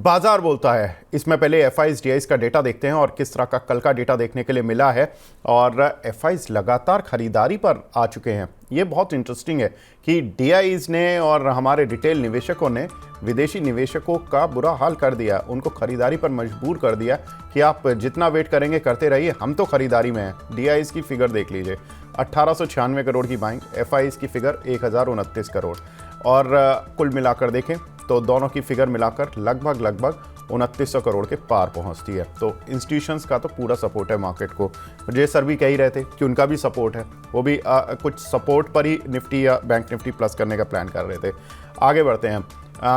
बाजार बोलता है। इसमें पहले एफआईज डीआईज का डेटा देखते हैं और किस तरह का कल का डेटा देखने के लिए मिला है। और एफआईज लगातार खरीदारी पर आ चुके हैं। ये बहुत इंटरेस्टिंग है कि डीआईज ने और हमारे रिटेल निवेशकों ने विदेशी निवेशकों का बुरा हाल कर दिया, उनको खरीदारी पर मजबूर कर दिया कि आप जितना वेट करेंगे करते रहिए, हम तो खरीदारी में हैं। डीआईज की फिगर देख लीजिए, 1896 करोड़ की बाइंग, एफआईज की फिगर 1029 करोड़। और कुल मिलाकर देखें तो दोनों की फिगर मिलाकर लगभग 2900 करोड़ के पार पहुंचती है। तो इंस्टीट्यूशंस का तो पूरा सपोर्ट है मार्केट को। जे सर भी कह ही रहे थे कि उनका भी सपोर्ट है, वो भी कुछ सपोर्ट पर ही निफ्टी या बैंक निफ्टी प्लस करने का प्लान कर रहे थे। आगे बढ़ते हैं,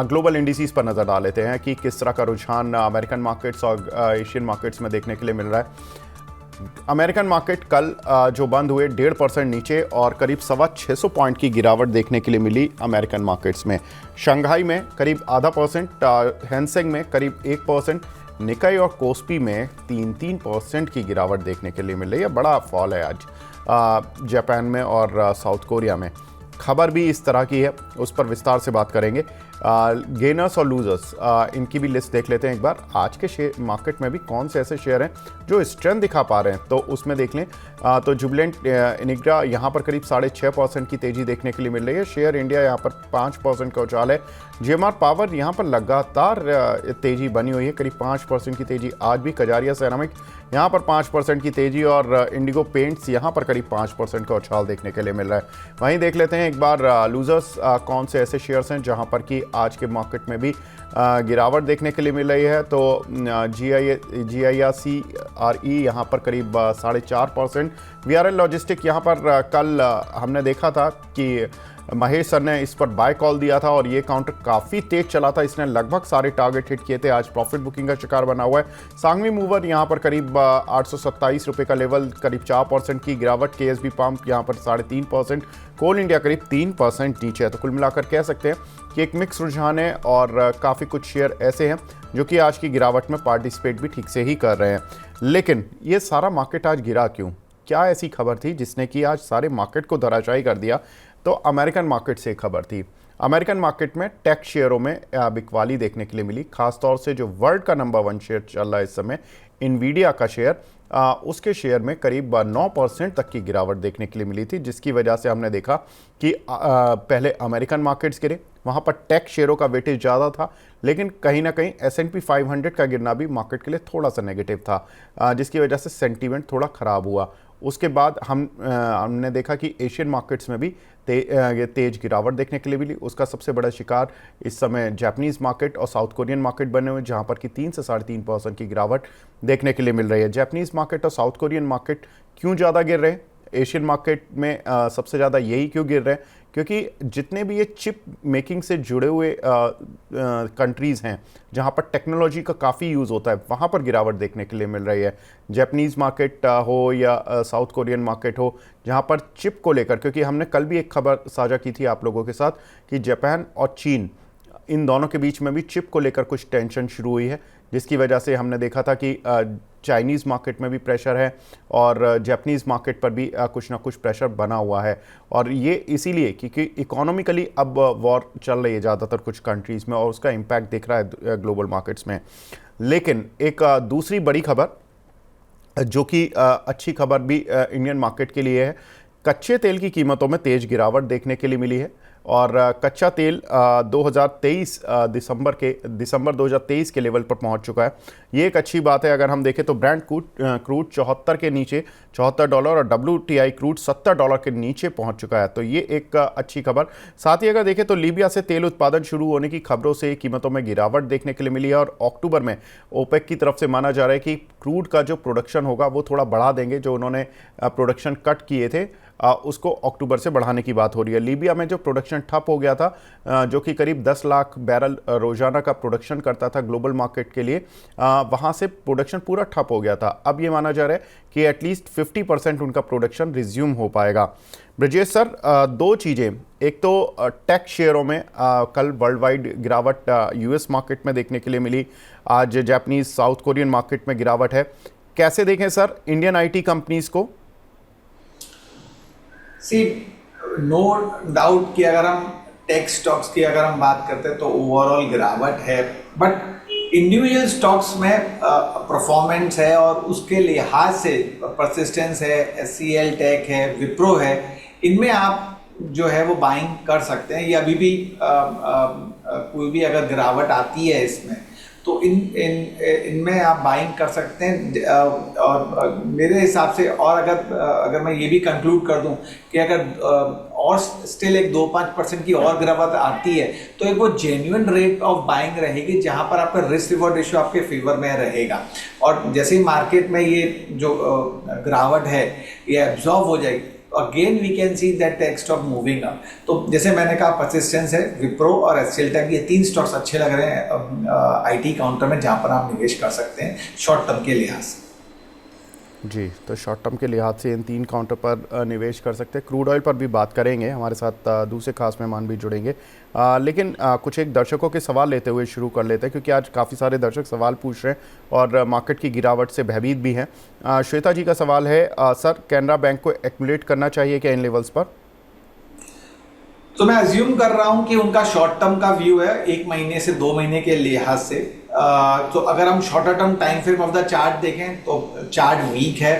ग्लोबल इंडिसेस पर नज़र डाल लेते हैं कि किस तरह का रुझान अमेरिकन मार्केट्स और एशियन मार्केट्स में देखने के लिए मिल रहा है। अमेरिकन मार्केट कल जो बंद हुए 1.5% नीचे और करीब 625 पॉइंट की गिरावट देखने के लिए मिली अमेरिकन मार्केट्स में। शंघाई में करीब 0.5%, हैंसेंग में करीब 1%, निकाई और कोस्पी में 3% की गिरावट देखने के लिए मिल रही है। बड़ा फॉल है आज जापान में और साउथ कोरिया में। खबर भी इस तरह की है, उस पर विस्तार से बात करेंगे। गेनर्स और लूजर्स, इनकी भी लिस्ट देख लेते हैं एक बार। आज के शेयर मार्केट में भी कौन से ऐसे शेयर हैं जो स्ट्रेंथ दिखा पा रहे हैं, तो उसमें देख लें तो जुबिलेंट इनिग्रा यहाँ पर करीब 6.5% की तेज़ी देखने के लिए मिल रही है। शेयर इंडिया यहाँ पर 5% का उछाल है। जीएमआर पावर यहाँ पर लगातार तेज़ी बनी हुई है, करीब 5% की तेज़ी आज भी। कजारिया सेरामिक यहाँ पर 5% की तेज़ी और इंडिगो पेंट्स यहाँ पर करीब 5% का उछाल देखने के लिए मिल रहा है। वहीं देख लेते हैं एक बार लूजर्स कौन से ऐसे शेयर्स हैं जहाँ पर कि आज के मार्केट में भी गिरावट देखने के लिए मिल रही है। तो GIRCRE यहाँ पर करीब 4.5%। VRL लॉजिस्टिक यहाँ पर कल हमने देखा था कि महेश सर ने इस पर बाय कॉल दिया था और ये काउंटर काफ़ी तेज चला था, इसने लगभग सारे टारगेट हिट किए थे। आज प्रॉफिट बुकिंग का शिकार बना हुआ है। सांगवी मूवर यहाँ पर करीब 827 रुपये का लेवल, करीब 4% की गिरावट। KSB पंप यहाँ पर 3.5%। कोल इंडिया करीब 3% नीचे है। तो कुल मिलाकर कह सकते हैं कि एक मिक्स रुझान है और काफ़ी कुछ शेयर ऐसे हैं जो कि आज की गिरावट में पार्टिसिपेट भी ठीक से ही कर रहे हैं। लेकिन ये सारा मार्केट आज गिरा क्यों? क्या ऐसी खबर थी जिसने कि आज सारे मार्केट को धराशायी कर दिया? तो अमेरिकन मार्केट से खबर थी। अमेरिकन मार्केट में टेक शेयरों में बिकवाली देखने के लिए मिली, खासतौर से जो वर्ल्ड का नंबर 1 शेयर चल रहा है इस समय, इन्वीडिया का शेयर, उसके शेयर में करीब 9% तक की गिरावट देखने के लिए मिली थी, जिसकी वजह से हमने देखा कि पहले अमेरिकन मार्केट्स गिरे, वहाँ पर टेक शेयरों का वेटेज ज़्यादा था, लेकिन कहीं ना कहीं S&P 500 का गिरना भी मार्केट के लिए थोड़ा सा नेगेटिव था, जिसकी वजह से सेंटीमेंट थोड़ा ख़राब हुआ। उसके बाद हमने देखा कि एशियन मार्केट्स में भी तेज गिरावट देखने के लिए मिली। उसका सबसे बड़ा शिकार इस समय जापानीज़ मार्केट और साउथ कोरियन मार्केट बने हुए, जहां पर कि 3 से 3.5% की गिरावट देखने के लिए मिल रही है। जापानीज़ मार्केट और साउथ कोरियन मार्केट क्यों ज़्यादा गिर रहे हैं? एशियन मार्केट में सबसे ज़्यादा यही क्यों गिर रहे हैं? क्योंकि जितने भी ये चिप मेकिंग से जुड़े हुए कंट्रीज़ हैं जहाँ पर टेक्नोलॉजी का काफ़ी यूज़ होता है, वहाँ पर गिरावट देखने के लिए मिल रही है। जापानीज़ मार्केट हो या साउथ कोरियन मार्केट हो, जहाँ पर चिप को लेकर, क्योंकि हमने कल भी एक खबर साझा की थी आप लोगों के साथ कि जापान और चीन, इन दोनों के बीच में भी चिप को लेकर कुछ टेंशन शुरू हुई है, जिसकी वजह से हमने देखा था कि चाइनीज़ मार्केट में भी प्रेशर है और जापानीज़ मार्केट पर भी कुछ ना कुछ प्रेशर बना हुआ है। और ये इसीलिए क्योंकि इकोनॉमिकली अब वॉर चल रही है ज़्यादातर कुछ कंट्रीज़ में और उसका इम्पैक्ट दिख रहा है ग्लोबल मार्केट्स में। लेकिन एक दूसरी बड़ी खबर जो कि अच्छी खबर भी इंडियन मार्केट के लिए है, कच्चे तेल की कीमतों में तेज़ गिरावट देखने के लिए मिली है और कच्चा तेल 2023 दिसंबर 2023 के लेवल पर पहुंच चुका है। ये एक अच्छी बात है। अगर हम देखें तो ब्रेंट क्रूड 74 के नीचे, $74 और WTI क्रूड $70 के नीचे पहुंच चुका है। तो ये एक अच्छी खबर। साथ ही अगर देखें तो लीबिया से तेल उत्पादन शुरू होने की खबरों से कीमतों में गिरावट देखने के लिए मिली है और अक्टूबर में ओपेक की तरफ से माना जा रहा है कि क्रूड का जो प्रोडक्शन होगा वो थोड़ा बढ़ा देंगे। जो उन्होंने प्रोडक्शन कट किए थे उसको अक्टूबर से बढ़ाने की बात हो रही है। लीबिया में जो प्रोडक्शन ठप हो गया था, जो कि करीब 10 लाख बैरल रोजाना का प्रोडक्शन करता था ग्लोबल मार्केट के लिए, वहाँ से प्रोडक्शन पूरा ठप हो गया था। अब ये माना जा रहा है कि एटलीस्ट 50% उनका प्रोडक्शन रिज्यूम हो पाएगा। ब्रजेश सर, दो चीज़ें, एक तो टेक शेयरों में कल वर्ल्ड वाइड गिरावट US मार्केट में देखने के लिए मिली, आज जापानीज साउथ कोरियन मार्केट में गिरावट है। कैसे देखें सर इंडियन IT कंपनीज को? सी नो डाउट कि अगर हम टेक स्टॉक्स की अगर हम बात करते हैं तो ओवरऑल गिरावट है, बट इंडिविजुअल स्टॉक्स में परफॉर्मेंस है और उसके लिहाज से परसिस्टेंस है, एचसीएल टेक है, विप्रो है, इनमें आप जो है वो बाइंग कर सकते हैं। ये अभी भी कोई भी अगर गिरावट आती है इसमें तो इनमें आप बाइंग कर सकते हैं। और मेरे हिसाब से, और अगर मैं ये भी कंक्लूड कर दूं कि अगर और स्टिल एक 2-5% की और गिरावट आती है तो एक वो जेन्युइन रेट ऑफ बाइंग रहेगी जहां पर आपका रिस्क रिवॉर्ड रेशियो आपके फेवर में रहेगा। और जैसे ही मार्केट में ये जो गिरावट है ये एब्जॉर्ब हो जाएगी, again we can see that tech stock moving up. तो जैसे मैंने कहा, परसिस्टेंस है, विप्रो और एचसीएल टेक, ये 3 स्टॉक्स अच्छे लग रहे हैं आईटी काउंटर में, जहां पर आप निवेश कर सकते हैं शॉर्ट टर्म के लिहाज से। जी, तो शॉर्ट टर्म के लिहाज से इन 3 काउंटर पर निवेश कर सकते हैं। क्रूड ऑयल पर भी बात करेंगे, हमारे साथ दूसरे खास मेहमान भी जुड़ेंगे, लेकिन कुछ एक दर्शकों के सवाल लेते हुए शुरू कर लेते हैं, क्योंकि आज काफ़ी सारे दर्शक सवाल पूछ रहे हैं और मार्केट की गिरावट से भयभीत भी हैं। श्वेता जी का सवाल है, सर कैनरा बैंक को एक्यूमुलेट करना चाहिए क्या इन लेवल्स पर? तो मैं अज्यूम कर रहा हूं कि उनका शॉर्ट टर्म का व्यू है 1 महीने से 2 महीने के लिहाज से। तो अगर हम shorter term time frame of the chart देखें तो चार्ट वीक है।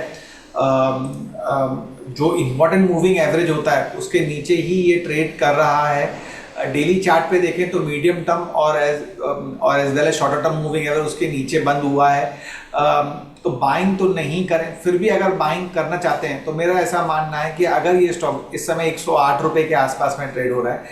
जो इम्पोर्टेंट मूविंग एवरेज होता है उसके नीचे ही ये ट्रेड कर रहा है। डेली चार्ट पे देखें तो मीडियम टर्म और as well as shorter term moving average उसके नीचे बंद हुआ है। तो बाइंग तो नहीं करें, फिर भी अगर बाइंग करना चाहते हैं तो मेरा ऐसा मानना है कि अगर ये स्टॉक इस समय 108 रुपए के आसपास में ट्रेड हो रहा है,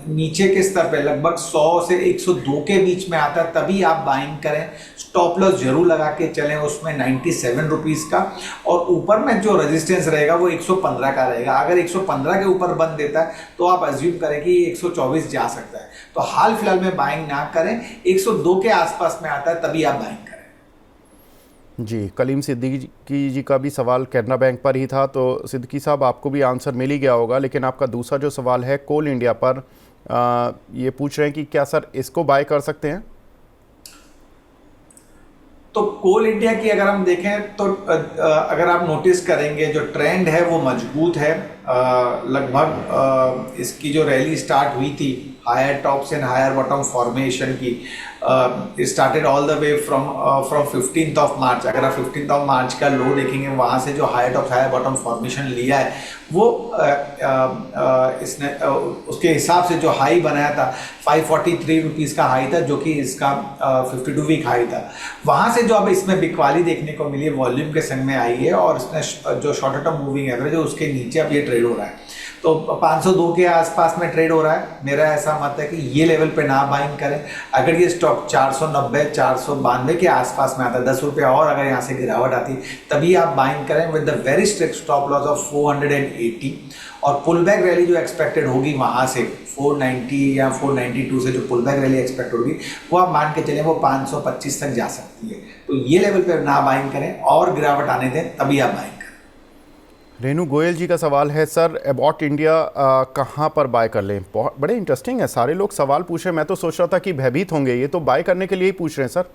नीचे के स्तर पे लगभग 100 से 102 के बीच में आता है, तभी आप बाइंग करें। स्टॉप लॉस जरूर लगा के चलें उसमें 97 रुपीज़ का, और ऊपर में जो रेजिस्टेंस रहेगा वो 115 का रहेगा। अगर 115 के ऊपर बंद देता है तो आप अज्यूम करें कि 124 जा सकता है। तो हाल फिलहाल में बाइंग ना करें, 102 के आसपास में आता है तभी आप बाइंग करें। जी, कलीम सिद्दीकी जी का भी सवाल कैनरा बैंक पर ही था, तो सिद्दीकी साहब आपको भी आंसर मिल ही गया होगा, लेकिन आपका दूसरा जो सवाल है कोल इंडिया पर, ये पूछ रहे हैं कि क्या सर इसको बाय कर सकते हैं? तो कोल इंडिया की अगर हम देखें तो अगर आप नोटिस करेंगे जो ट्रेंड है वो मजबूत है। लगभग इसकी जो रैली स्टार्ट हुई थी higher tops and higher bottom formation की, started all the way from 15th of March. अगर आप 15th ऑफ मार्च का लो देखेंगे, वहाँ से जो higher top higher bottom formation लिया है वो इसने उसके हिसाब से जो हाई बनाया था 543 रुपीज़ का हाई था, जो कि इसका 52 वीक हाई था। वहाँ से जो अब इसमें बिकवाली देखने को मिली वॉल्यूम के संग में आई है, और इसने जो शॉर्टर टर्म मूविंग एवरेज है उसके नीचे अब ये ट्रेड हो रहा है। तो 502 के आसपास में ट्रेड हो रहा है। मेरा ऐसा मत है कि ये लेवल पे ना बाइंग करें। अगर ये स्टॉक 490 492 के आसपास में आता है, 10 रुपये और अगर यहाँ से गिरावट आती तभी आप बाइंग करें with the very strict stop loss of 480। और पुल बैक रैली जो एक्सपेक्टेड होगी वहाँ से 490 या 492 से जो पुल बैक रैली एक्सपेक्ट होगी वो आप मान के चलें वो 525 तक जा सकती है। तो ये लेवल पे ना बाइंग करें और गिरावट आने दें तभी आप बाइंग करें। रेनू गोयल जी का सवाल है, सर अबाउट इंडिया कहाँ पर बाय कर लें? बहुत बड़े इंटरेस्टिंग है, सारे लोग सवाल पूछ रहे हैं। मैं तो सोच रहा था कि भयभीत होंगे, ये तो बाय करने के लिए ही पूछ रहे हैं। सर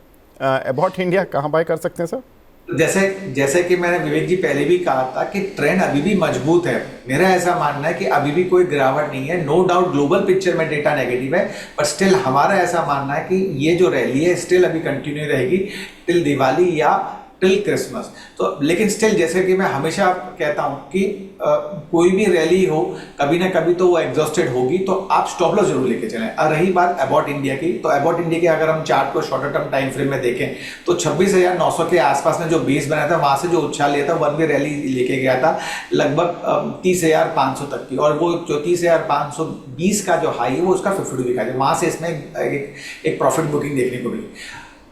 अबाउट इंडिया कहाँ बाय कर सकते हैं सर? जैसे कि मैंने विवेक जी पहले भी कहा था कि ट्रेंड अभी भी मजबूत है। मेरा ऐसा मानना है कि अभी भी कोई गिरावट नहीं है। नो डाउट ग्लोबल पिक्चर में डेटा नेगेटिव है, बट स्टिल हमारा ऐसा मानना है कि ये जो रैली है स्टिल अभी कंटिन्यू रहेगी टिल दिवाली या टिल क्रिसमस। तो लेकिन स्टिल जैसे कि मैं हमेशा कहता हूं कि कोई भी रैली हो कभी ना कभी तो वो एग्जॉस्टेड होगी, तो आप स्टॉप लॉस जरूर लेके चलें। और रही बात अबाउट इंडिया की, तो अबाउट इंडिया के अगर हम चार्ट को शॉर्टर टर्म टाइम फ्रेम में देखें तो 26,900 के आसपास में जो बेस बनाया था वहां से जो उछाल लिया था, वन वे रैली लेके गया था लगभग 30,500 तक की, और वो जो 30,520 का जो हाई है वो उसका 52 वीक है। वहां से इसमें एक प्रॉफिट बुकिंग देखने को मिली।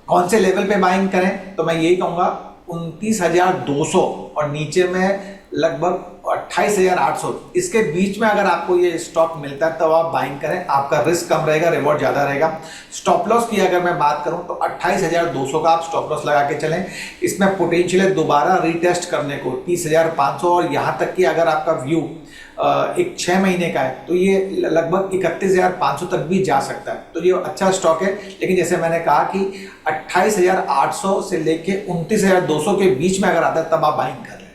कौन से लेवल पे बाइंग करें, तो मैं यही कहूँगा 29,200 और नीचे में लगभग 28,800, इसके बीच में अगर आपको ये स्टॉक मिलता है तो आप बाइंग करें। आपका रिस्क कम रहेगा, रिवॉर्ड ज़्यादा रहेगा। स्टॉप लॉस की अगर मैं बात करूं तो 28,200 का आप स्टॉप लॉस लगा के चलें। इसमें पोटेंशियल है दोबारा रीटेस्ट करने को 30,500, और यहाँ तक कि अगर आपका व्यू एक 6 महीने का है तो ये लगभग 31,500 तक भी जा सकता है। तो ये अच्छा स्टॉक है, लेकिन जैसे मैंने कहा कि 28,800 से लेके 29,200 के बीच में अगर आता है तब आप बाइंग कर लें।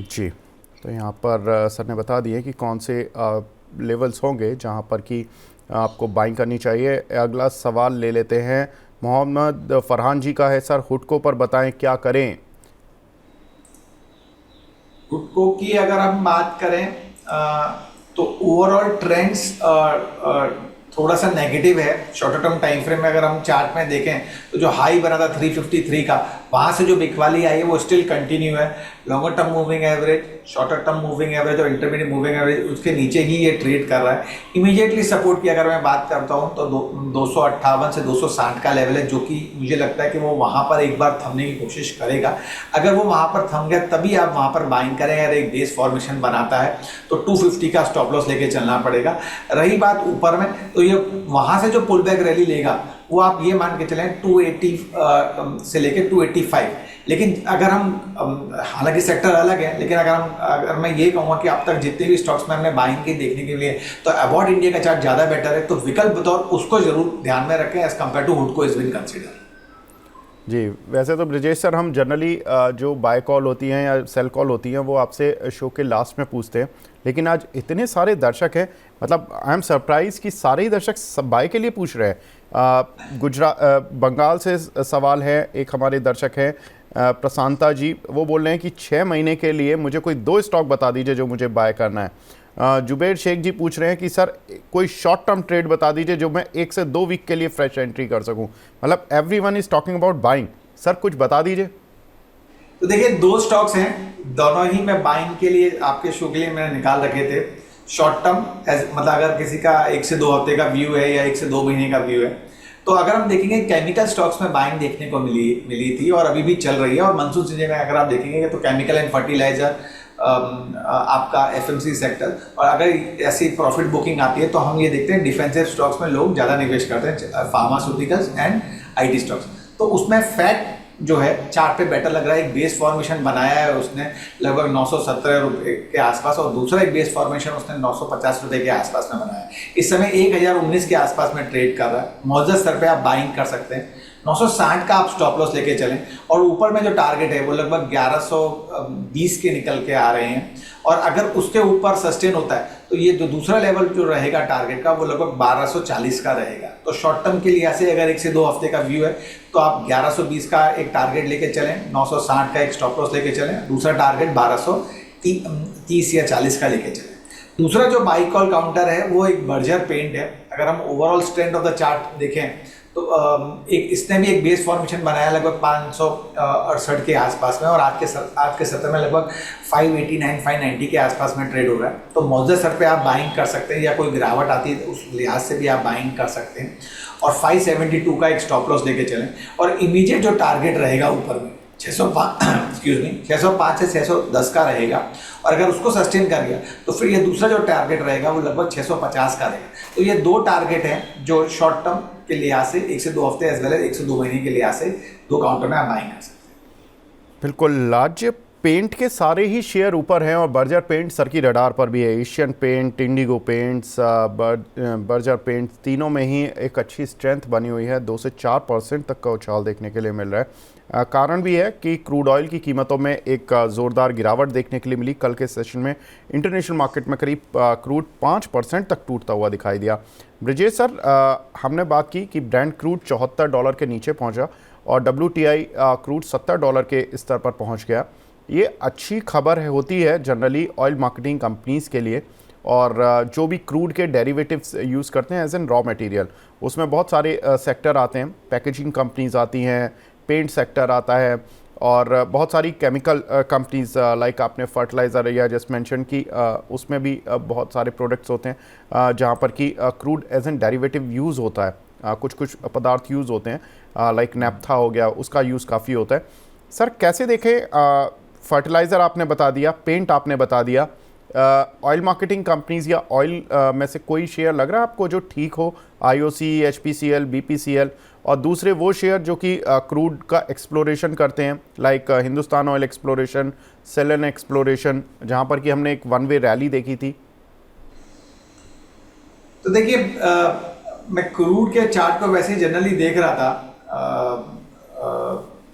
जी, तो यहाँ पर सर ने बता दिए कि कौन से लेवल्स होंगे जहाँ पर कि आपको बाइंग करनी चाहिए। अगला सवाल ले लेते हैं, मोहम्मद फरहान जी का है। सर हुडको पर बताएं क्या करें। हुडको की अगर हम बात करें तो ओवरऑल ट्रेंड्स थोड़ा सा नेगेटिव है। शॉर्टर टर्म टाइम फ्रेम में अगर हम चार्ट में देखें तो जो हाई बना था 353 का, वहां से जो बिकवाली आई है वो स्टिल कंटिन्यू है। Longer term moving average, shorter term moving average और इंटरमीडिएट मूविंग एवरेज उसके नीचे ही ये ट्रेड कर रहा है। इमीडिएटली सपोर्ट की अगर मैं बात करता हूँ तो 258 से 260 का लेवल है, जो कि मुझे लगता है कि वो वहां पर एक बार थमने की कोशिश करेगा। अगर वो वहां पर थम गया तभी आप वहां पर बाइंग करें। अगर एक बेस फॉर्मेशन बनाता है तो 250 का स्टॉप लॉस लेके चलना पड़ेगा। रही बात ऊपर में, तो ये वहां से जो पुल बैक रैली लेगा वो आप ये मान के चलें 280 से लेके 285। लेकिन अगर हम हालांकि सेक्टर अलग है, लेकिन अगर मैं ये कहूँगा कि अब तक जितने भी स्टॉक्स में हमने बाइंग के देखने के लिए, तो अबाउट इंडिया का चार्ट ज़्यादा बेटर है। तो विकल्प बतौर उसको जरूर ध्यान में रखें एज कम्पेयर टू हुडको इज बीन कंसिडर। जी, वैसे तो ब्रजेश सर हम जनरली जो बाय कॉल होती हैं या सेल कॉल होती हैं वो आपसे शो के लास्ट में पूछते हैं, लेकिन आज इतने सारे दर्शक हैं, मतलब आई एम सरप्राइज कि सारे ही दर्शक सब बाय के लिए पूछ रहे हैं। बंगाल से सवाल है, एक हमारे दर्शक हैं प्रशांता जी, वो बोल रहे हैं कि 6 महीने के लिए मुझे कोई 2 स्टॉक बता दीजिए जो मुझे बाय करना है। जुबैर शेख जी पूछ रहे हैं कि सर कोई शॉर्ट टर्म ट्रेड बता दीजिए जो मैं 1 से 2 वीक के लिए फ्रेश एंट्री कर सकूं। मतलब everyone is talking about buying, sir कुछ बता दीजिए। तो देखिए 2 स्टॉक्स हैं, दोनों ही मैं बाइंग के लिए आपके शो के लिए मैंने निकाल रखे थे। शॉर्ट टर्म मतलब अगर किसी का 1 से 2 हफ्ते का व्यू है या 1 से 2 महीने का व्यू है, तो अगर हम देखेंगे केमिकल स्टॉक्स में बाइंग देखने को मिली थी और अभी भी चल रही है। और मानसून सीजन में अगर आप देखेंगे तो केमिकल एंड फर्टिलाइजर, आपका एफएमसी सेक्टर, और अगर ऐसी प्रॉफिट बुकिंग आती है तो हम ये देखते हैं डिफेंसिव स्टॉक्स में लोग ज़्यादा निवेश करते हैं, फार्मास्यूटिकल्स एंड आईटी स्टॉक्स। तो उसमें फैक्ट जो है चार्ट पे बेटर लग रहा है। एक बेस फॉर्मेशन बनाया है उसने लगभग 917 रुपये के आसपास, और दूसरा एक बेस फॉर्मेशन उसने 950 रुपये के आसपास में बनाया है। इस समय 1019 के आसपास में ट्रेड कर रहा है। मौजूदा स्तर पे आप बाइंग कर सकते हैं। 960 का आप स्टॉप लॉस लेके चलें, और ऊपर में जो टारगेट है वो लगभग 1120 के निकल के आ रहे हैं। और अगर उसके ऊपर सस्टेन होता है तो ये जो दूसरा लेवल जो रहेगा टारगेट का वो लगभग 1240 का रहेगा। तो शॉर्ट टर्म के लिए ऐसे अगर 1 से 2 हफ्ते का व्यू है तो आप 1120 का एक टारगेट लेके चलें, 960 का एक स्टॉप लॉस लेके चलें, दूसरा टारगेट 1230 या 40 का लेके चलें। दूसरा जो बाई कॉल काउंटर है वो एक बर्जर पेंट है। अगर हम overall strength of the chart देखें तो इसने भी एक बेस फॉर्मेशन बनाया लगभग 568 के आसपास में, और आज के सत्र में लगभग 589-590 के आसपास में ट्रेड हो रहा है। तो मौजूदा स्तर पे आप बाइंग कर सकते हैं, या कोई गिरावट आती है तो उस लिहाज से भी आप बाइंग कर सकते हैं। और 572 का एक स्टॉप लॉस लेके चलें, और इमीडिएट जो टारगेट रहेगा ऊपर में 605 से 610 का रहेगा। और अगर उसको सस्टेन कर गया तो फिर ये दूसरा जो टारगेट रहेगा वो लगभग 650 का रहेगा। तो ये 2 टारगेट हैं जो शॉर्ट टर्म के लिहाज से 1 से 2 हफ्ते एज वेल एज 1 से 2 महीने के लिहाज से 2 काउंटर में आप बाइंग कर सकते हैं। बिल्कुल, राज्य पेंट के सारे ही शेयर ऊपर हैं और बर्जर पेंट सर की रडार पर भी है। Asian paint, Indigo paints, Berger paint, तीनों में ही एक अच्छी स्ट्रेंथ बनी हुई है। 2 से 4% तक का उछाल देखने के लिए मिल रहा है। कारण भी है कि क्रूड ऑयल की कीमतों में एक ज़ोरदार गिरावट देखने के लिए मिली। कल के सेशन में इंटरनेशनल मार्केट में करीब क्रूड 5% तक टूटता हुआ दिखाई दिया। ब्रजेश सर, हमने बात की कि ब्रेंट क्रूड $74 के नीचे पहुंचा और WTI क्रूड $70 के स्तर पर पहुंच गया। ये अच्छी खबर होती है जनरली ऑयल मार्केटिंग कंपनीज़ के लिए, और जो भी क्रूड के डेरिवेटिव्स यूज़ करते हैं एज एन रॉ मटेरियल, उसमें बहुत सारे सेक्टर आते हैं। पैकेजिंग कंपनीज आती हैं, पेंट सेक्टर आता है, और बहुत सारी केमिकल कंपनीज लाइक आपने फर्टिलाइज़र या जस्ट मेंशन की, उसमें भी बहुत सारे प्रोडक्ट्स होते हैं जहाँ पर कि crude as an derivative use होता है। कुछ पदार्थ यूज़ होते हैं लाइक नैप्था हो गया, उसका यूज़ काफ़ी होता है। सर कैसे देखें, फर्टिलाइज़र आपने बता दिया, पेंट आपने बता दिया, ऑयल मार्केटिंग कंपनीज या ऑयल में से कोई शेयर लग रहा है आपको जो ठीक हो? IOC, HPCL, BPCL, और दूसरे वो शेयर जो कि क्रूड का एक्सप्लोरेशन करते हैं like Hindustan oil exploration, Selan exploration, जहाँ पर कि हमने एक 1 वे रैली देखी थी। तो देखिए मैं क्रूड के चार्ट को वैसे ही जनरली देख रहा था।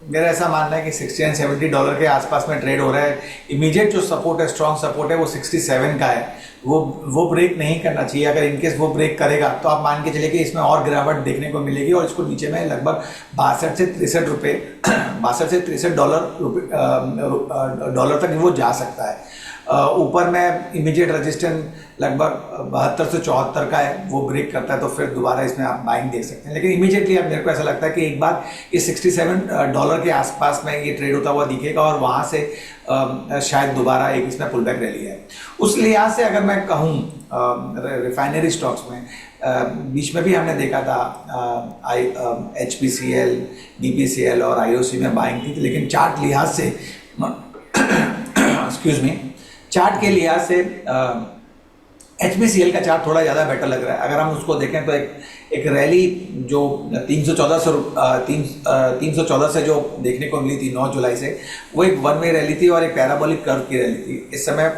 मेरा ऐसा मानना है कि 60 एंड $70 के आसपास में ट्रेड हो रहा है। इमीडिएट जो सपोर्ट है, स्ट्रॉन्ग सपोर्ट है, वो 67 का है। वो ब्रेक नहीं करना चाहिए। अगर इनकेस वो ब्रेक करेगा तो आप मान के चलिए कि इसमें और गिरावट देखने को मिलेगी और इसको नीचे में लगभग 62 से 63 रुपये 62 से 63 डॉलर तक वो जा सकता है। ऊपर में इमीडिएट रेजिस्टेंस लगभग 72 से 74 का है। वो ब्रेक करता है तो फिर दोबारा इसमें आप बाइंग देख सकते हैं। लेकिन इमीडिएटली अब मेरे को ऐसा लगता है कि एक बार ये $67 के आसपास में ये ट्रेड होता हुआ दिखेगा और वहाँ से शायद दोबारा एक इसमें पुल बैक रैली है। उस लिहाज से अगर मैं कहूँ रिफाइनरी स्टॉक्स में बीच में भी हमने देखा था HPCL, BPCL और IOC में बाइंग थी, लेकिन चार्ट लिहाज से एक्सक्यूज मी, चार्ट के लिहाज से HPCL का चार्ट थोड़ा ज़्यादा बेटर लग रहा है। अगर हम उसको देखें तो एक रैली जो 314 से जो देखने को मिली थी 9 जुलाई से, वो एक वन वे रैली थी और एक पैराबोलिक कर्व की रैली थी। इस समय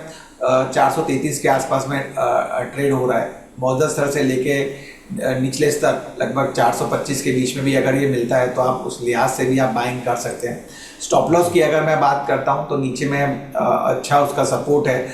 433 के आसपास में ट्रेड हो रहा है। मौजूदा स्तर से लेके निचले स्तर लगभग 425 के बीच में भी अगर ये मिलता है तो आप उस लिहाज से भी आप बाइंग कर सकते हैं। स्टॉप लॉस की अगर मैं बात करता हूं तो नीचे में अच्छा उसका सपोर्ट है।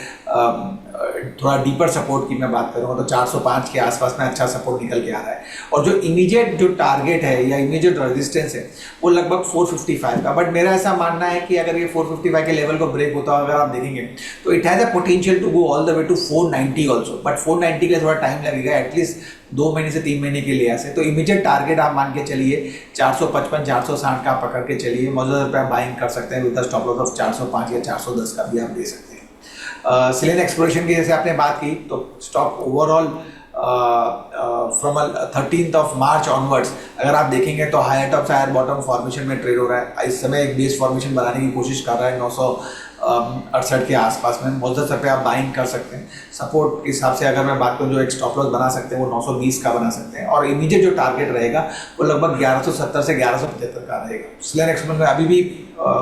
थोड़ा डीपर सपोर्ट की मैं बात करूँगा तो 405 के आसपास में अच्छा सपोर्ट निकल के आ रहा है। और जो इमीडिएट जो टारगेट है या इमीडिएट रेजिस्टेंस है वो लगभग 455 का। बट मेरा ऐसा मानना है कि अगर ये 455 के लेवल को ब्रेक होता है अगर आप देखेंगे तो it has a potential to go all the way to 490 also. But 490 के लिए थोड़ा टाइम लगेगा, एटलीस्ट 2 महीने से 3 महीने के लिए से। तो इमीडिएट टारगेट आप मान के चलिए 455 460 का पकड़ के चलिए। मौजूदा पे आप बाइंग कर सकते हैं with the stop loss of 405 या 410 का भी आप दे सकते हैं। सिलेन एक्सप्लोरेशन की जैसे आपने बात की तो stock overall from 13th of March onwards अगर आप देखेंगे तो हायर टॉप से हायर बॉटम फॉर्मेशन में ट्रेड हो रहा है। इस समय एक बेस फॉर्मेशन बनाने की कोशिश कर रहा है 968 के आसपास में। मौजूदा स्तर पे आप बाइंग कर सकते हैं। सपोर्ट के हिसाब से अगर मैं बात करूँ जो एक स्टॉप लॉस बना सकते हैं वो 920 का बना सकते हैं और इमीडिएट जो टारगेट रहेगा वो लगभग 1170 से 1175 का रहेगा। सिलेन एक्सप्लोरेशन में अभी भी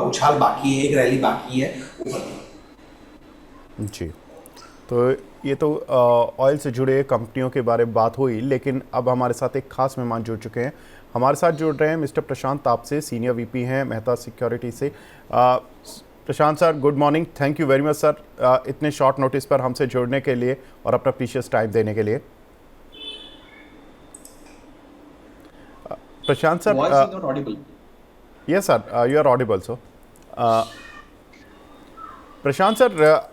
उछाल बाकी है, एक रैली बाकी है ऊपर जी। तो ये तो ऑयल से जुड़े कंपनियों के बारे में बात हुई, लेकिन अब हमारे साथ एक खास मेहमान जुड़ चुके हैं। हमारे साथ जुड़ रहे हैं mister Prashant Tapse, senior VP हैं मेहता सिक्योरिटी से। Prashant sir, good morning. Thank you very much sir इतने शॉर्ट नोटिस पर हमसे जुड़ने के लिए और अपना प्रीशियस टाइम देने के लिए। Prashant sir, yes sir, you are audible sir. Prashant sir,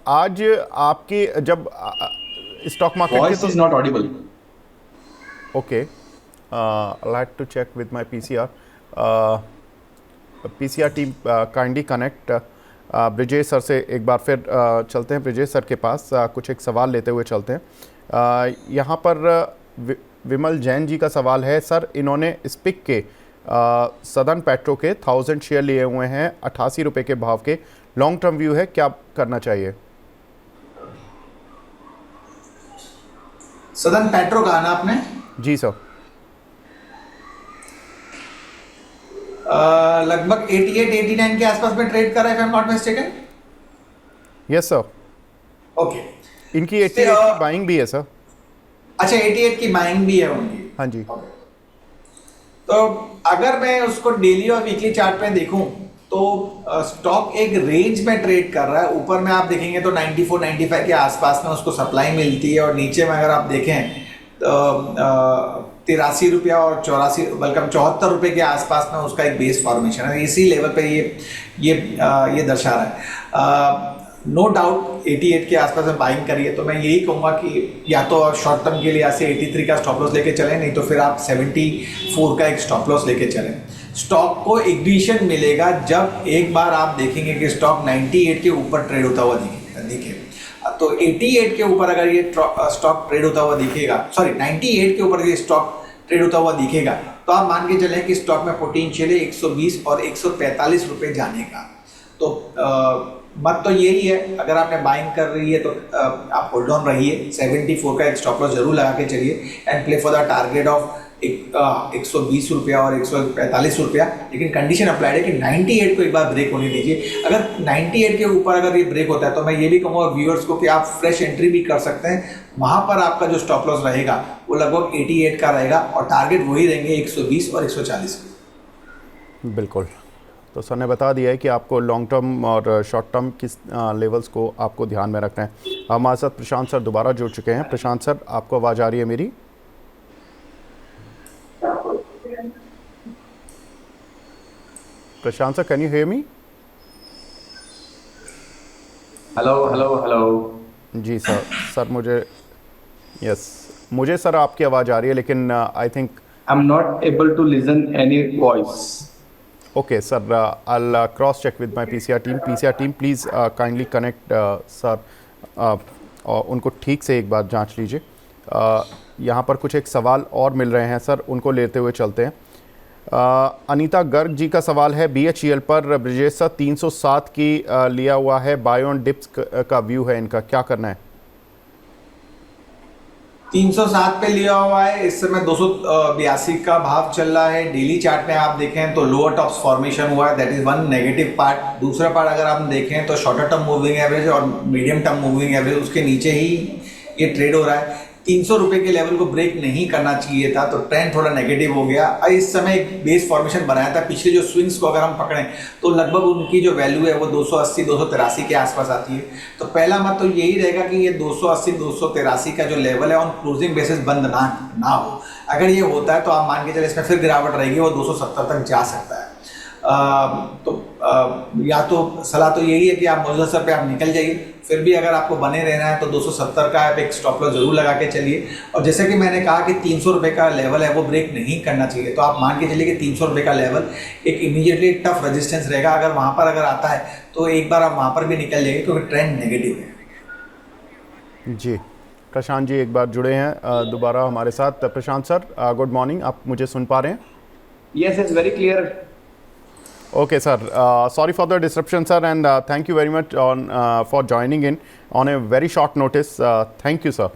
आज आपके जब stock market voice is not audible. Okay, I had to check with my PCR team. Kindly connect Brijesh sir से एक बार फिर चलते हैं। ब्रिजेश सर के पास कुछ एक सवाल लेते हुए चलते हैं। यहाँ पर विमल जैन जी का सवाल है। सर, इन्होंने स्पिक के सदर्न पेट्रो के 1000 शेयर लिए हुए हैं 88 रुपये के भाव के। लॉन्ग टर्म व्यू है, क्या करना चाहिए? सदर्न पेट्रो कहा ना आपने? जी सर। लगभग 88-89 के आसपास में ट्रेड कर रहा है, if I'm not mistaken। Yes sir. Okay, इनकी 88 की बाइंग भी है सर। अच्छा, 88 की बाइंग भी है उनकी। हाँ जी। तो अगर मैं उसको डेली और वीकली चार्ट पे देखूं तो स्टॉक एक रेंज में ट्रेड कर रहा है। ऊपर में आप देखेंगे तो 94-95 के आसपास में उसको सप्लाई मिलती है और नीचे में अगर आप देखें तो 83 रुपया और 84 बल्कि 74 रुपये के आसपास में उसका एक बेस फॉर्मेशन है। इसी लेवल पे ये दर्शा रहा है। नो डाउट 88 के आसपास में बाइंग करिए। तो मैं यही कहूँगा कि या तो शॉर्ट टर्म के लिए ऐसे 83 का स्टॉप लॉस लेके चलें, नहीं तो फिर आप 74 का एक स्टॉप लॉस लेके चलें। स्टॉक को इग्निशन मिलेगा जब एक बार आप देखेंगे कि स्टॉक 98 के ऊपर ट्रेड होता हुआ दिखे। तो 88 के ऊपर अगर ये स्टॉक ट्रेड होता हुआ दिखेगा, 98 के ऊपर ये स्टॉक ट्रेड होता हुआ दिखेगा तो आप मान के चलें कि स्टॉक में पोटेंशियल है 120 और 145 रुपये जाने का। तो मत तो यही है, अगर आपने बाइंग कर रही है तो आप होल्ड ऑन रहिए। 74 का एक स्टॉप लॉस जरूर लगा के चलिए and play for the target of 120 रुपया और 145 रुपया। लेकिन कंडीशन अप्लाइड है कि 98 को एक बार ब्रेक होने दीजिए। अगर 98 के ऊपर अगर ये ब्रेक होता है तो मैं ये भी कहूँगा व्यूअर्स को कि आप फ्रेश एंट्री भी कर सकते हैं। वहाँ पर आपका जो स्टॉप लॉस रहेगा वो लगभग 88 का रहेगा और टारगेट वही रहेंगे 120 और 140। बिल्कुल। तो सर ने बता दिया है कि आपको लॉन्ग टर्म और शॉर्ट टर्म किस लेवल्स को आपको ध्यान में रखना है। हमारे साथ प्रशांत सर दोबारा जुड़ चुके हैं। प्रशांत सर, आपको आवाज़ आ रही है मेरी? Prashant sir, can you hear me? Hello hello hello. जी सर। सर मुझे सर आपकी आवाज़ आ रही है, लेकिन I think I am not able to listen any voice. Okay sir, I'll cross check with my PCR team. PCR team, please kindly connect sir, और उनको ठीक से एक बार जांच लीजिए। यहाँ पर कुछ एक सवाल और मिल रहे हैं सर, उनको लेते हुए चलते हैं। अनीता गर्ग जी का सवाल है BHEL पर ब्रिजेश सर 307 की लिया हुआ है, बाय ऑन डिप्स का व्यू है इनका, क्या करना है? 307 पे लिया हुआ है, इस समय 282 का भाव चल रहा है। डेली चार्ट में आप देखें तो लोअर टॉप्स फॉर्मेशन हुआ है, that is one negative part. दूसरा पार्ट अगर आप देखें तो शॉर्टर टर्म मूविंग एवरेज और मीडियम टर्म मूविंग एवरेज उसके नीचे ही ये ट्रेड हो रहा है। 300 रुपए के लेवल को ब्रेक नहीं करना चाहिए था, तो ट्रेंड थोड़ा नेगेटिव हो गया। इस समय एक बेस फॉर्मेशन बनाया था, पिछले जो स्विंग्स को अगर हम पकड़ें तो लगभग उनकी जो वैल्यू है वो 280 283 के आसपास आती है। तो पहला मत तो यही रहेगा कि ये 280 283 का जो लेवल है ऑन क्लोजिंग बेसिस बंद ना हो। अगर ये होता है तो आप मान के चले इसमें फिर गिरावट रहेगी, वो 270 तक जा सकता है। या तो सलाह तो यही है कि आप मौजूदा स्तर पे आप निकल जाइए, फिर भी अगर आपको बने रहना है तो 270 का आप एक स्टॉप लॉस जरूर लगा के चलिए। और जैसे कि मैंने कहा कि 300 रुपये का लेवल है वो ब्रेक नहीं करना चाहिए, तो आप मान के चलिए कि 300 रुपये का लेवल एक इमीडिएटली टफ रेजिस्टेंस रहेगा। अगर वहाँ पर अगर आता है तो एक बार आप वहाँ पर भी निकल जाएंगे, क्योंकि ट्रेंड नेगेटिव है। जी, प्रशांत जी एक बार जुड़े हैं दोबारा हमारे साथ। प्रशांत सर, गुड मॉर्निंग, आप मुझे सुन पा रहे हैं? Yes, it's very clear. Okay, sir. Sorry for the disruption, sir, and thank you very much for joining in on a very short notice. Thank you, sir.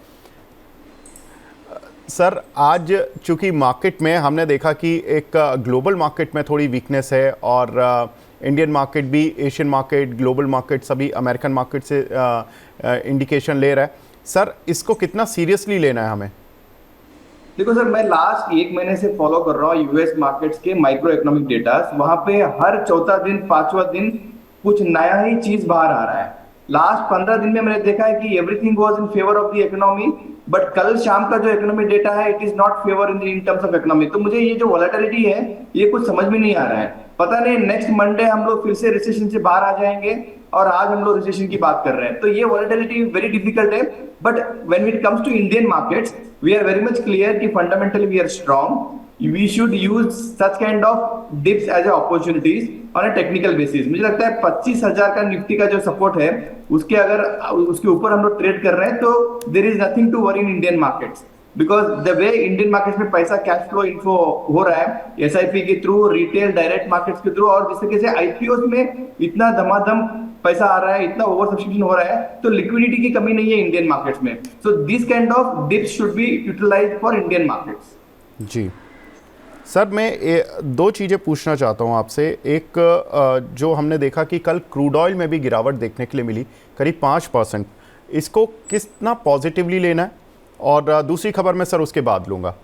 Sir, आज चूंकि market में हमने देखा कि एक ग्लोबल मार्केट में थोड़ी weakness है, और इंडियन मार्केट भी, एशियन मार्केट, ग्लोबल मार्केट सभी अमेरिकन मार्केट से इंडिकेशन ले रहा है। सर, इसको कितना सीरियसली लेना है हमें? देखो सर, मैं लास्ट 1 महीने से फॉलो कर रहा हूँ यूएस मार्केट्स के माइक्रो इकोनॉमिक डेटा। वहां पे हर चौथा दिन 5वां दिन कुछ नया ही चीज बाहर आ रहा है। लास्ट 15 दिन में मैंने देखा है कि everything was in favour of the economy, but कल शाम का जो इकोनॉमिक डेटा है it is not favour in terms of economy. तो मुझे ये जो वॉलेटिलिटी है ये कुछ समझ में नहीं आ रहा है। पता नहीं नेक्स्ट मंडे हम लोग फिर से रिसेशन से बाहर आ जाएंगे, और आज हम लोग रिसेशन की बात कर रहे हैं। तो ये वॉलेटिलिटी वेरी डिफिकल्ट है। But when it comes to Indian markets, we are very much clear कि fundamentally we are strong. We should use such kind of dips as opportunities on a technical basis. मुझे लगता है 25,000 का Nifty का जो support है उसके ऊपर हम लोग ट्रेड कर रहे हैं, तो there is nothing to worry in Indian markets. Because the way Indian markets में पैसा कैश फ्लो इन्फो हो रहा है SIP के थ्रू, रिटेल डायरेक्ट मार्केट्स के थ्रू, और जिस तरीके से IPOs में इतना धमाधम पैसा आ रहा है, इतना ओवर सब्सक्रिप्शन हो रहा है, तो लिक्विडिटी की कमी नहीं है इंडियन मार्केट्स में। So this kind of dips should be utilised for Indian markets. जी सर, मैं दो चीज़ें पूछना चाहता हूं आपसे। एक, जो हमने देखा कि कल क्रूड ऑयल में भी गिरावट देखने के लिए मिली करीब 5%, इसको कितना पॉजिटिवली लेना है? और दूसरी खबर मैं सर उसके बाद लूँगा।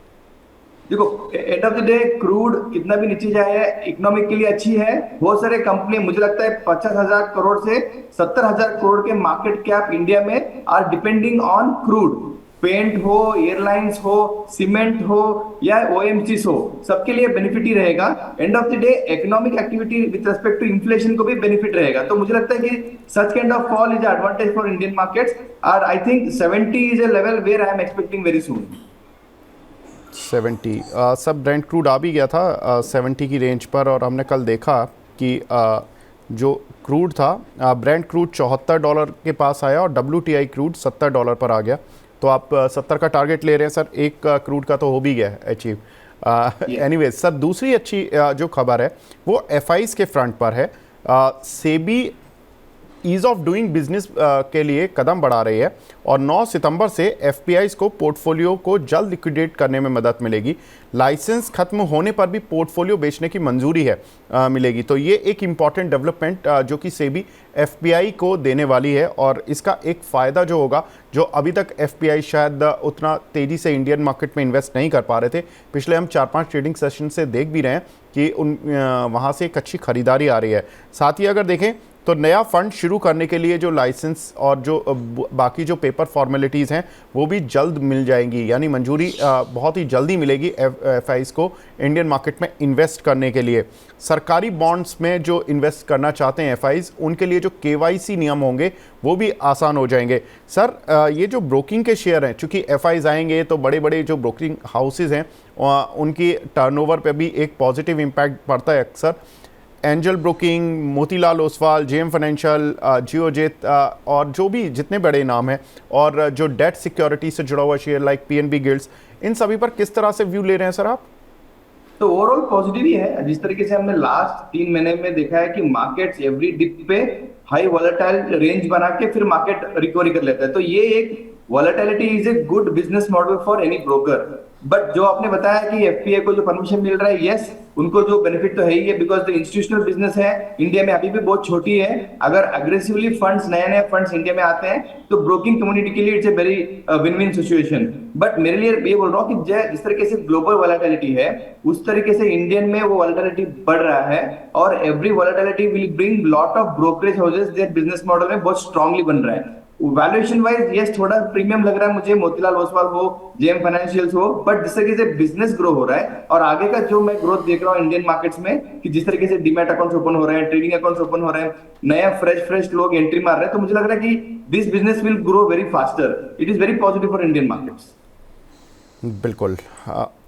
देखो, and of the day crude कितना भी नीचे जाए इकोनॉमिक के लिए अच्छी है। बहुत सारे कंपनी, मुझे लगता है 50,000 करोड़ से 70,000 करोड़ के मार्केट कैप इंडिया में are depending on crude. Paint हो, एयरलाइंस हो, सीमेंट हो या OMCs हो, सबके लिए बेनिफिट ही रहेगा। End of the day economic activity with respect to inflation को भी बेनिफिट रहेगा। तो मुझे लगता है कि such kind of fall is advantage for Indian markets, और I think 70 is a level where I am expecting very soon. 70 sub Brent crude आ भी गया था 70 की रेंज पर, और हमने कल देखा कि जो क्रूड था, ब्रेंट क्रूड $74 के पास आया और WTI क्रूड $70 पर आ गया। तो आप 70 का टारगेट ले रहे हैं सर, एक क्रूड का तो हो भी गया अचीव। एनीवेज सर, दूसरी अच्छी जो खबर है वो FIs के फ्रंट पर है। SEBI ease of doing business के लिए कदम बढ़ा रही है और 9 सितंबर से एफपीआईज़ को पोर्टफोलियो को जल्द लिक्विडेट करने में मदद मिलेगी। लाइसेंस खत्म होने पर भी पोर्टफोलियो बेचने की मंजूरी है मिलेगी। तो ये एक इम्पॉर्टेंट डेवलपमेंट जो कि सेबी एफपीआई को देने वाली है और इसका एक फ़ायदा जो होगा, जो अभी तक एफपीआई शायद उतना तेज़ी से इंडियन मार्केट में इन्वेस्ट नहीं कर पा रहे थे, पिछले हम 4-5 ट्रेडिंग सेशन से देख भी रहे हैं कि वहाँ से एक अच्छी खरीदारी आ रही है। साथ ही अगर देखें तो नया फंड शुरू करने के लिए जो लाइसेंस और जो बाकी जो पेपर फॉर्मेलिटीज़ हैं वो भी जल्द मिल जाएंगी, यानी मंजूरी बहुत ही जल्दी मिलेगी एफआईज़ को इंडियन मार्केट में इन्वेस्ट करने के लिए। सरकारी बॉन्ड्स में जो इन्वेस्ट करना चाहते हैं एफआईज़, उनके लिए जो केवाईसी नियम होंगे वो भी आसान हो जाएंगे। सर ये जो ब्रोकिंग के शेयर हैं, चूँकि एफआईज़ आएंगे तो बड़े बड़े जो ब्रोकिंग हाउसेज़ हैं उनकी टर्नओवर पे भी एक पॉजिटिव इम्पैक्ट पड़ता है अक्सर। Angel broking, Motilal Oswal, JM financial, Geojit और जो भी जितने बड़े नाम हैं और जो डेट सिक्योरिटी से जुड़ा हुआ शेयर लाइक पीएनबी गिल्ड्स, इन सभी पर किस तरह से व्यू ले रहे हैं सर आप? तो ओवरऑल पॉजिटिव ही है। जिस तरीके से हमने लास्ट 3 महीने में देखा है कि मार्केट्स एवरी डिप पे हाई वॉलेटाइल रेंज बना के फिर मार्केट रिकवरी कर लेता है, तो ये एक volatility is a good business model for any broker. But जो आपने बताया कि एफपीआई को जो परमिशन मिल रहा है, यस, उनको जो बेनिफिट तो है ही है, बिकॉज द इंस्टीट्यूशनल बिजनेस है इंडिया में अभी भी बहुत छोटी है। अगर अग्रेसिवली फंड्स, नए नए फंड्स इंडिया में आते हैं तो ब्रोकिंग कम्युनिटी के लिए it's a very win win situation. But मेरे लिए ये बोल रहा हूँ कि जिस तरीके से ग्लोबल वॉलेटिलिटी है उस तरीके से इंडियन में वो वॉलेटिलिटी बढ़ रहा है और every volatility will bring lot of brokerage houses their business model में बहुत स्ट्रांगली बन रहा है। वैल्यूएशन वाइज यस थोड़ा प्रीमियम लग रहा है मुझे, मोतीलाल ओसवाल हो, जेएम फाइनेंशियल्स हो, बट जिस तरीके से बिजनेस ग्रो हो रहा है और आगे का जो मैं ग्रोथ देख रहा हूँ इंडियन मार्केट्स में कि जिस तरीके से डीमैट अकाउंट्स ओपन हो रहे हैं, ट्रेडिंग अकाउंट्स ओपन हो रहे हैं, नया फ्रेश लोग एंट्री मार रहे हैं, तो मुझे लग रहा है कि this business will grow very faster. It is very positive for Indian markets. बिल्कुल।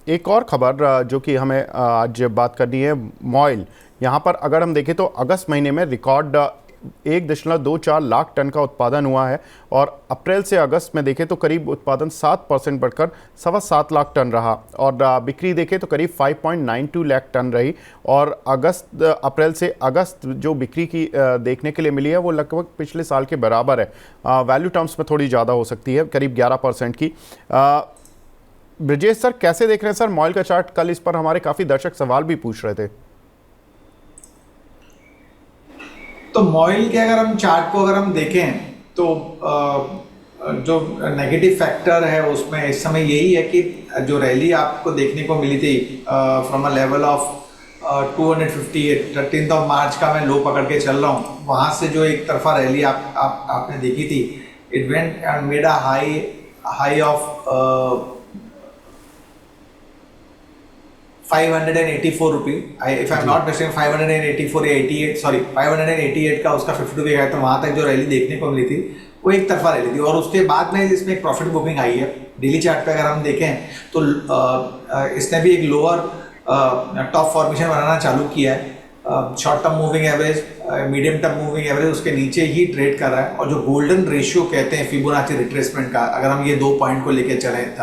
एक और खबर जो कि हमें आज बात करनी है, मॉइल। यहाँ पर अगर हम देखें तो अगस्त महीने में रिकॉर्ड 1.24 लाख टन का उत्पादन हुआ है और अप्रैल से अगस्त में देखें तो करीब उत्पादन 7% बढ़कर 7.25 लाख टन रहा और बिक्री देखें तो करीब 5.92 लाख टन रही। और अप्रैल से अगस्त जो बिक्री की देखने के लिए मिली है वो लगभग पिछले साल के बराबर है। वैल्यू टर्म्स में थोड़ी ज़्यादा हो सकती है, करीब 11% की। ब्रजेश सर कैसे देख रहे हैं सर मॉइल का चार्ट? कल इस पर हमारे काफ़ी दर्शक सवाल भी पूछ रहे थे। तो मॉइल के अगर हम चार्ट को अगर हम देखें तो जो नेगेटिव फैक्टर है उसमें इस समय यही है कि जो रैली आपको देखने को मिली थी फ्रॉम अ लेवल ऑफ 258, 13 मार्च का मैं लो पकड़ के चल रहा हूँ, वहाँ से जो एक तरफा रैली आपने देखी थी, it went and made a high of 584 rupee, if I am not mistaken 584 या 88, सॉरी 588 का उसका 52 वीक है। तो वहाँ तक जो रैली देखने को मिली थी वो एक तरफा रैली थी और उसके बाद में इसमें एक प्रॉफिट बुकिंग आई है। डेली चार्ट पे अगर हम देखें तो इसने भी एक लोअर टॉप फॉर्मेशन बनाना चालू किया है। Short term moving average, medium term moving average उसके नीचे ही ट्रेड कर रहा है और जो गोल्डन रेशियो कहते हैं फिबोनाची रिट्रेसमेंट का, अगर हम ये 2 पॉइंट को लेके चलें,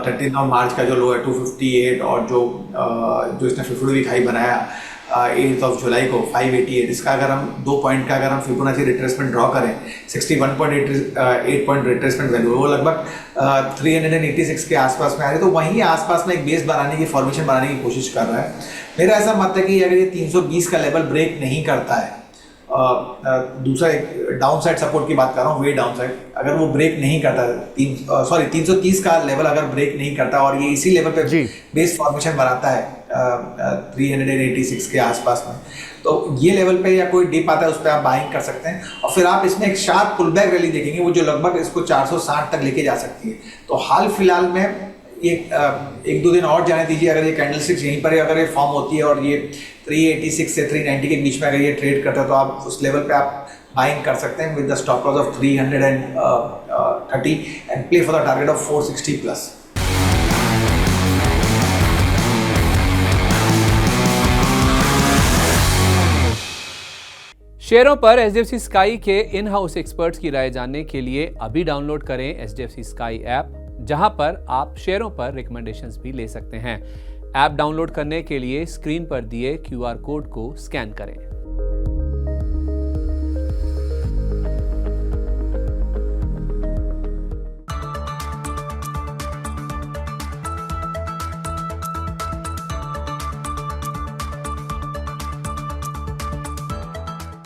13 मार्च का जो लो है 258 और जो इसने 52 वीक हाई बनाया 8 जुलाई को 588, इसका अगर हम 2 पॉइंट का अगर हम फिबोनाची रिट्रेसमेंट ड्रॉ करें 61.8 पॉइंट रिट्रेसमेंट वैल्यू, वो लगभग 386 के आसपास में आ रही है। तो वहीं आसपास में एक बेस बनाने की, फॉर्मेशन बनाने की कोशिश कर रहा है। मेरा ऐसा मत है कि अगर ये 320 का लेवल ब्रेक नहीं करता है, दूसरा एक डाउन साइड सपोर्ट की बात कर रहा हूँ, वे डाउन साइड, अगर वो ब्रेक नहीं करता 330 का लेवल अगर ब्रेक नहीं करता और ये इसी लेवल पे बेस फॉर्मेशन बनाता है 386 के आसपास में, तो ये लेवल पे या कोई डिप आता है उस पर आप बाइंग कर सकते हैं और फिर आप इसमें एक शार्प पुल बैक रैली देखेंगे वो जो लगभग इसको 460 तक लेके जा सकती है। तो हाल फिलहाल में ये 1-2 दिन और जाने दीजिए, अगर ये कैंडलस्टिक्स यहीं पर अगर ये फॉर्म होती है और ये 386 से 390 के बीच में अगर ये ट्रेड करता है तो आप उस लेवल पे आप बाइंग कर सकते हैं with the stop loss of 330 and play for the target of 460 plus. शेयरों पर एचडीएफसी स्काई के इन हाउस एक्सपर्ट्स की राय जानने के लिए अभी डाउनलोड करें एचडीएफसी स्काई ऐप, जहां पर आप शेयरों पर रिकमेंडेशंस भी ले सकते हैं। ऐप डाउनलोड करने के लिए स्क्रीन पर दिए क्यूआर कोड को स्कैन करें।